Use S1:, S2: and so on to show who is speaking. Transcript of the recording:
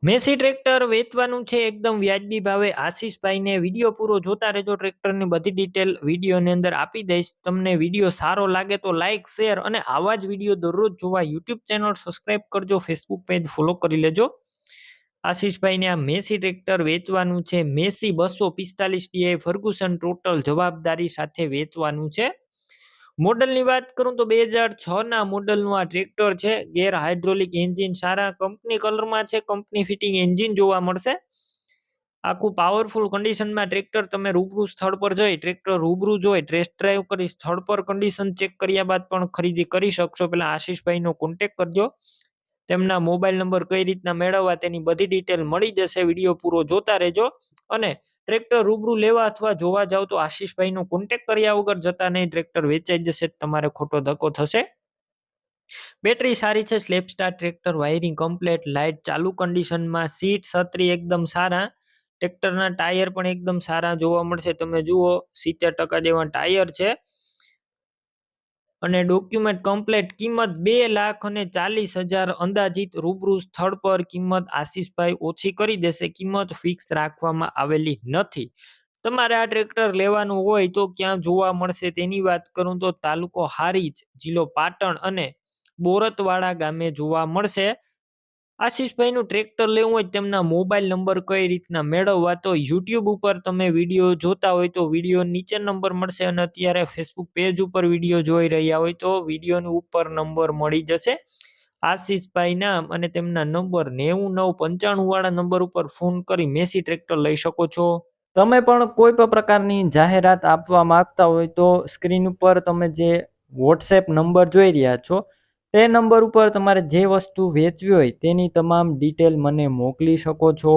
S1: Massey tractor વેચવાનું છે એકદમ વ્યાજબી ભાવે. આશીષભાઈને વિડીયો પૂરો જોતા રહેજો. ટ્રેક્ટરની બધી ડિટેલ વિડીયોની અંદર આપી દઈશ. તમને વિડીયો સારો લાગે તો લાઇક, શેર અને આવા જ વિડીયો દરરોજ જોવા યુટ્યુબ ચેનલ સબસ્ક્રાઇબ કરજો. ફેસબુક પેજ ફોલો કરી લેજો. આશીષભાઈને આ મેસી ટ્રેક્ટર વેચવાનું છે. મેસી 245 ડીઆઈ ફર્ગુસન ટોટલ જવાબદારી સાથે વેચવાનું છે. મોડલની વાત કરું તો 2006 ના મોડલનું આ ટ્રેક્ટર છે. ગેર હાઇડ્રોલિક એન્જિન સારા કંપની કલરમાં છે. કંપની ફિટિંગ એન્જિન જોવા મળશે. આખું પાવરફુલ કન્ડિશનમાં ટ્રેક્ટર તમે રૂબરૂ સ્થળ પર જઈ ટ્રેક્ટર રૂબરૂ જોઈ ટેસ્ટ ડ્રાઈવ કરી સ્થળ પર કન્ડિશન ચેક કર્યા બાદ પણ ખરીદી કરી શકશો. પેલા આશીષભાઈનો કોન્ટેક કરજો. તેમના મોબાઈલ નંબર કઈ રીતના મેળવવા તેની બધી ડિટેલ મળી જશે. વિડીયો પૂરો જોતા રહેજો. અને ટ્રેક્ટર રૂબરૂ લેવા અથવા જોવા જાવ તો આશીષભાઈનો કોન્ટેક કર્યા વગર જતા નહીં. ટ્રેક્ટર વેચાઈ જશે, તમારે ખોટો ધક્કો થશે. બેટરી સારી છે. Slap star tractor, wiring complete, light ચાલુ કન્ડિશનમાં, સીટ છત્રી એકદમ સારા. ટ્રેક્ટરના ટાયર પણ એકદમ સારા જોવા મળશે. તમે જુઓ 70% જેવા ટાયર છે. અને ડોક્યુમેન્ટ કમ્પ્લેટ. કિંમત 2,40,000 અંદાજિત. રૂબરૂ સ્થળ પર કિંમત આશીષભાઈ ઓછી કરી દેશે. કિંમત ફિક્સ રાખવામાં આવેલી નથી. તમારે આ ટ્રેક્ટર લેવાનું હોય તો ક્યાં જોવા મળશે તેની વાત કરું તો તાલુકો હારીજ, જિલ્લો પાટણ અને બોરતવાડા ગામે જોવા મળશે. આશીષભાઈનું ટ્રેક્ટર લેવું હોય તેમના મોબાઈલ નંબર કઈ રીતના મેળવવા તો યુટ્યુબ ઉપર તમે વિડીયો જોતા હોય તો વિડીયો નીચે નંબર મળશે. અને અત્યારે ફેસબુક પેજ ઉપર વિડીયો જોઈ રહ્યા હોય તો વિડીયોની ઉપર નંબર મળી જશે. આશીષભાઈ નામ અને તેમના નંબર 9995 વાળા નંબર ઉપર ફોન કરી મેસી ટ્રેક્ટર લઈ શકો છો. તમે પણ કોઈ પણ પ્રકારની જાહેરાત આપવા માંગતા હોય તો સ્ક્રીન ઉપર તમે જે વોટ્સએપ નંબર જોઈ રહ્યા છો તે નંબર ઉપર તમારે જે વસ્તુ વેચવી હોય તેની તમામ ડિટેલ મને મોકલી શકો છો.